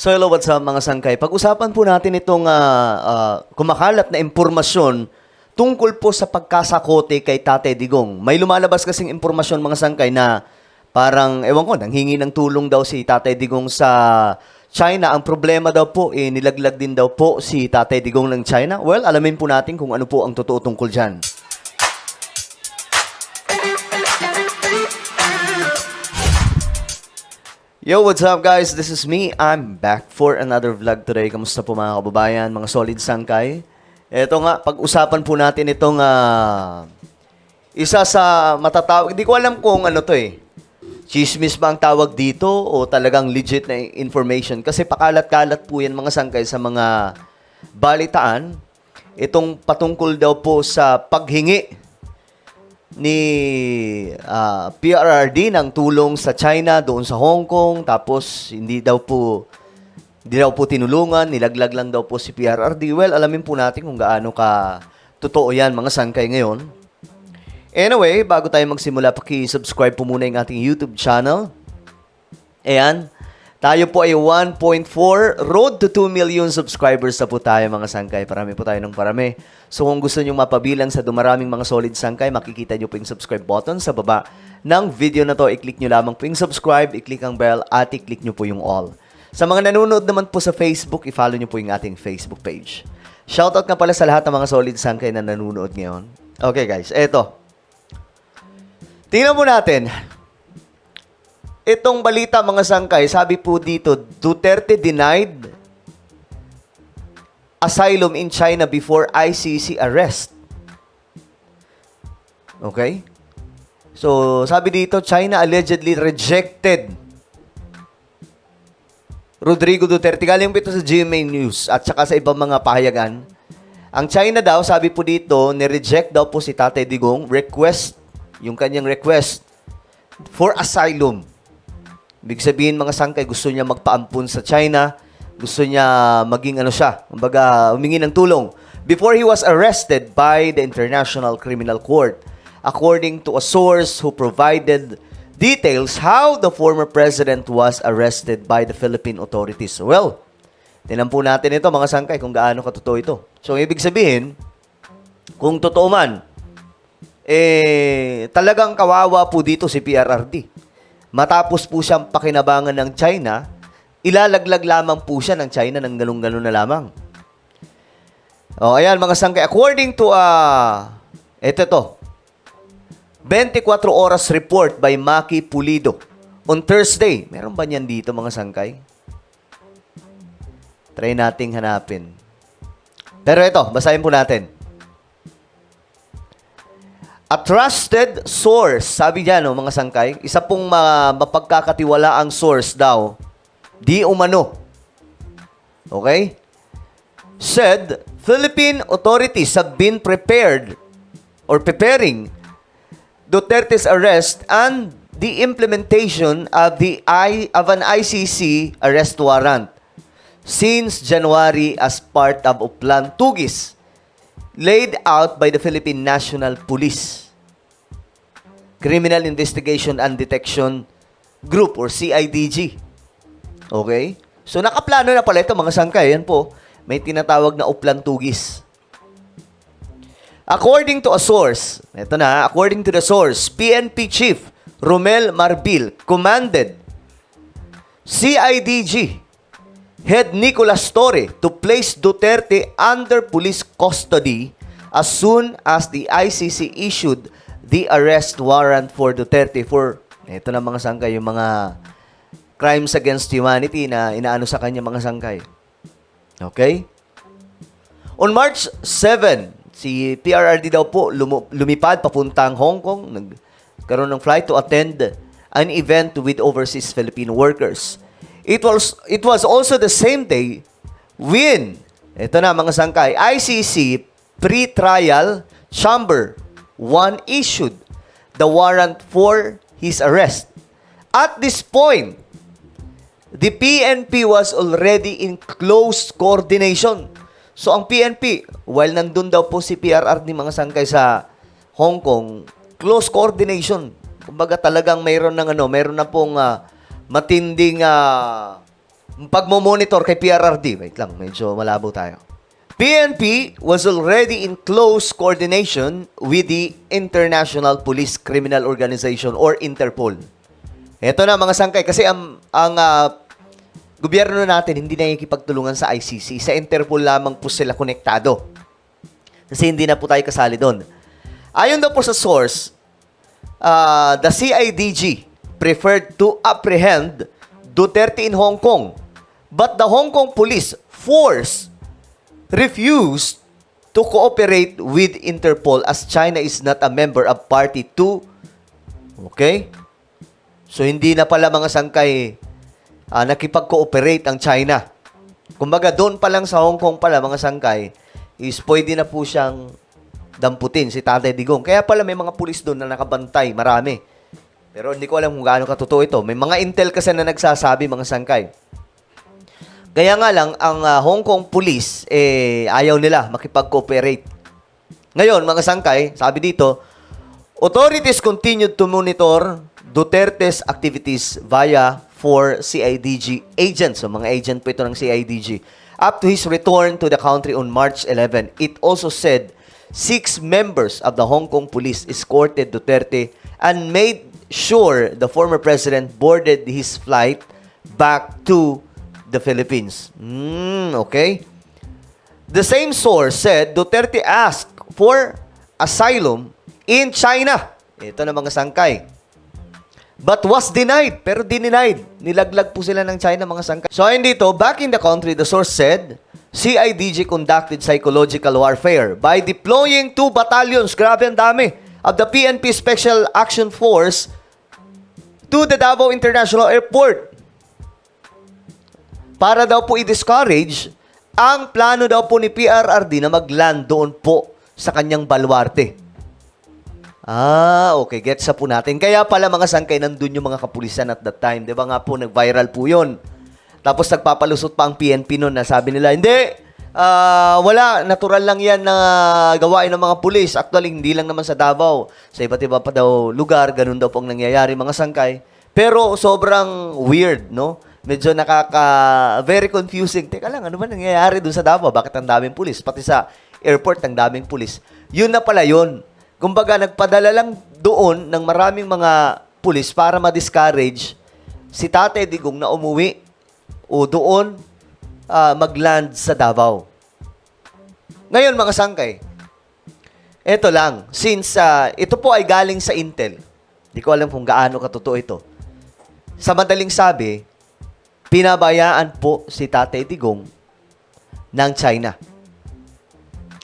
So hello, what's up mga sangkay? Pag-usapan po natin itong kumakalat na impormasyon tungkol po sa pagkasakote kay Tatay Digong. May lumalabas kasing impormasyon mga sangkay na parang, ewan ko, nanghingi ng tulong daw si Tatay Digong sa China. Ang problema daw po, nilaglag din daw po si Tatay Digong ng China. Well, alamin po natin kung ano po ang totoo tungkol dyan. Yo, what's up guys? This is me. I'm back for another vlog today. Kamusta po mga kababayan, mga solid sangkay? Ito nga, pag-usapan po natin itong isa sa matatawag. Hindi ko alam kung ano to eh. Chismis ba ang tawag dito o talagang legit na information? Kasi pakalat-kalat po yan mga sangkay sa mga balitaan. Itong patungkol daw po sa paghingi ni PRRD ng tulong sa China doon sa Hong Kong, tapos hindi daw po tinulungan, nilaglag lang daw po si PRRD. Well, alamin po natin kung gaano ka totoo yan mga sangkay ngayon. Anyway, bago tayo magsimula, paki-subscribe po muna yung ating YouTube channel. Ayan, tayo po ay 1.4, road to 2 million subscribers na po tayo mga sangkay. Parami po tayo ng parami. So kung gusto nyo mapabilang sa dumaraming mga solid sangkay, makikita nyo po yung subscribe button sa baba ng video na to. I-click nyo lamang po yung subscribe, i-click ang bell, at i-click nyo po yung all. Sa mga nanonood naman po sa Facebook, i-follow nyo po yung ating Facebook page. Shoutout nga pala sa lahat ng mga solid sangkay na nanonood ngayon. Okay guys, eto. Tingnan po natin. Itong balita mga sangkay, sabi po dito, Duterte denied asylum in China before ICC arrest. Okay? So, sabi dito, China allegedly rejected Rodrigo Duterte. Galing po ito sa GMA News at saka sa ibang mga pahayagan. Ang China daw, sabi po dito, nireject daw po si Tatay Digong yung kanyang request for asylum. Ibig sabihin mga sangkay, gusto niya magpaampun sa China, gusto niya maging kumbaga humingi ng tulong before he was arrested by the International Criminal Court. According to a source who provided details how the former president was arrested by the Philippine authorities. Well, tingnan po natin ito mga sangkay kung gaano katotoo ito. So, ibig sabihin, kung totoo man, talagang kawawa po dito si PRRD. Matapos po siyang pakinabangan ng China, ilalaglag lamang po siya ng China ng galong-galon na lamang. O, ayan mga sangkay. According to, 24 oras report by Maki Pulido on Thursday. Meron ba niyan dito mga sangkay? Try nating hanapin. Pero ito, basahin po natin. A trusted source, sabi dyan, mga sangkay, isa pong mapagkakatiwalaang source daw, di umano. Okay? Said, Philippine authorities have been preparing Duterte's arrest and the implementation of an ICC arrest warrant since January as part of Plan Tugis laid out by the Philippine National Police Criminal Investigation and Detection Group or CIDG. Okay? So nakaplano na pala ito mga sangkay. Yan po, may tinatawag na Uplan Tugis. According to the source, PNP Chief Romel Marbil commanded CIDG Head Nicolas Torre to place Duterte under police custody as soon as the ICC issued the arrest warrant for Duterte for, ito na mga sangkay, yung mga crimes against humanity na inaano sa kanya mga sangkay. Okay? On March 7, si PRRD daw po lumipad papuntang Hong Kong, nagkaroon ng flight to attend an event with overseas Filipino workers. It was also the same day when, ito na mga sangkay, ICC Pre-Trial Chamber 1 issued the warrant for his arrest. At this point, the PNP was already in close coordination. So ang PNP, while nandun daw po si PRRD mga sangkay sa Hong Kong, close coordination. Kumbaga talagang mayroon na pong matinding pagmo-monitor kay PRRD. Wait lang, medyo malabo tayo. PNP was already in close coordination with the International Police Criminal Organization or Interpol. Ito na mga sangkay kasi ang gobyerno natin hindi na nakikipagtulungan sa ICC. Sa Interpol lamang po sila konektado. Kasi hindi na po tayo kasali doon. Ayon daw po sa source, the CIDG preferred to apprehend Duterte in Hong Kong. But the Hong Kong police force refused to cooperate with Interpol as China is not a member of Party 2. Okay? So, hindi na pala mga sangkay nakipag-cooperate ang China. Kumbaga, doon pa lang sa Hong Kong pala, mga sangkay, is pwede na po siyang damputin si Tatay Digong. Kaya pala may mga pulis doon na nakabantay, marami. Pero hindi ko alam kung gaano katotoo ito. May mga intel kasi na nagsasabi, mga sangkay. Kaya nga lang, ang Hong Kong police, ayaw nila makipag-cooperate. Ngayon, mga sangkay, sabi dito, authorities continued to monitor Duterte's activities via 4 CIDG agents. So, mga agent po ito ng CIDG. Up to his return to the country on March 11, it also said 6 members of the Hong Kong police escorted Duterte and made sure the former president boarded his flight back to the Philippines. Okay. The same source said Duterte asked for asylum in China. Ito na mga sangkay. But was denied. Pero denied. Nilaglag po sila ng China, mga sangkay. So, ayun dito, back in the country, the source said, CIDG conducted psychological warfare by deploying 2 battalions, grabe ang dami, of the PNP Special Action Force to the Davao International Airport. Para daw po i-discourage ang plano daw po ni PRRD na mag-land doon po sa kanyang baluarte. Okay. Gets po natin. Kaya pala mga sangkay, nandun yung mga kapulisan at that time. Di ba nga po, nag-viral po yun. Tapos nagpapalusot pa ang PNP noon na sabi nila, hindi, wala, natural lang yan na gawain ng mga pulis. Actually, hindi lang naman sa Davao. Sa iba't iba pa daw lugar, ganun daw pong nangyayari mga sangkay. Pero sobrang weird, no? Medyo very confusing. Teka lang, ano ba nangyayari doon sa Davao? Bakit ang daming pulis? Pati sa airport, ang daming pulis. Yun na pala yun. Kumbaga, nagpadala lang doon ng maraming mga pulis para ma-discourage si Tatay Digong na umuwi o doon mag-land sa Davao. Ngayon, mga sangkay, eto lang. Since ito po ay galing sa Intel, hindi ko alam kung gaano katotoo ito. Sa madaling sabi, pinabayaan po si Tatay Digong ng China.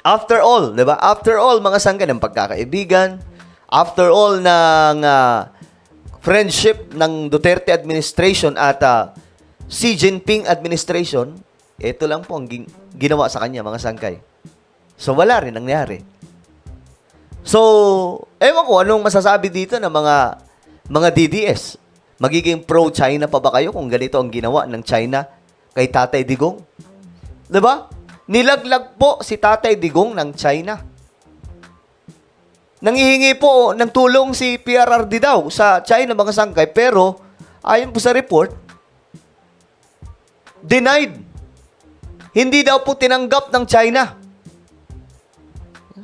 After all, di ba? After all, mga sangkay ng pagkakaibigan, after all ng friendship ng Duterte administration at Xi Jinping administration, ito lang po ang ginawa sa kanya, mga sangkay. So, wala rin nangyari. So, ewan ko, anong masasabi dito ng mga DDS? Magiging pro-China pa ba kayo kung ganito ang ginawa ng China kay Tatay Digong? Diba? Nilaglag po si Tatay Digong ng China. Nanghihingi po ng tulong si PRRD daw sa China, mga sangkay, pero ayon po sa report, denied. Hindi daw po tinanggap ng China.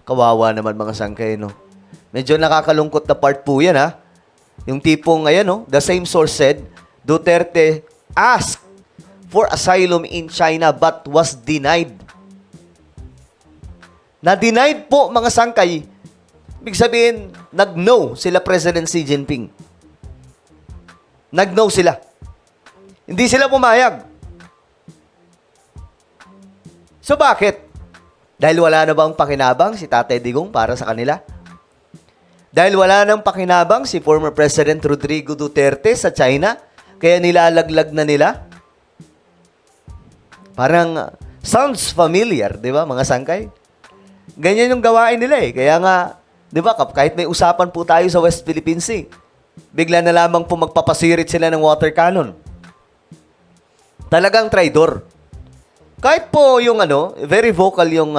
Kawawa naman, mga sangkay, no? Medyo nakakalungkot na part po yan, ha? Yung tipong, ayan, no? The same source said, Duterte asked for asylum in China but was denied. Na-denied po, mga sangkay. Ibig sabihin, nag-no sila President Xi Jinping. Nag-no sila. Hindi sila pumayag. So, bakit? Dahil wala na bang pakinabang si Tatay Digong para sa kanila? Dahil wala nang pakinabang si former President Rodrigo Duterte sa China, kaya nilalaglag na nila? Parang sounds familiar, di ba, mga sangkay? Ganyan yung gawain nila eh. Kaya nga, di ba, kahit may usapan po tayo sa West Philippine Sea, bigla na lamang po magpapasirit sila ng water cannon. Talagang traidor. Kahit po yung very vocal yung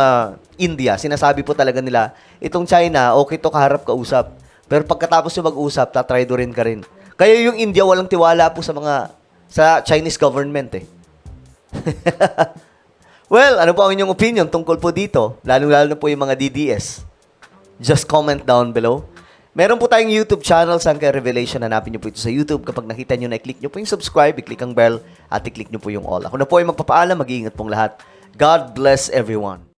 India, sinasabi po talaga nila, itong China, okay to kaharap kausap. Pero pagkatapos yung mag-usap, tatraidorin ka rin. Kaya yung India walang tiwala po sa Chinese government eh. Well, ano po ang inyong opinion tungkol po dito? Lalo-lalo na po yung mga DDS. Just comment down below. Meron po tayong YouTube channel, Sangkay Revelation. Hanapin niyo po ito sa YouTube. Kapag nakita niyo na, i-click niyo po yung subscribe, i-click ang bell, at i-click niyo po yung all. Ako na po ay magpapaalam. Mag-iingat pong lahat. God bless everyone.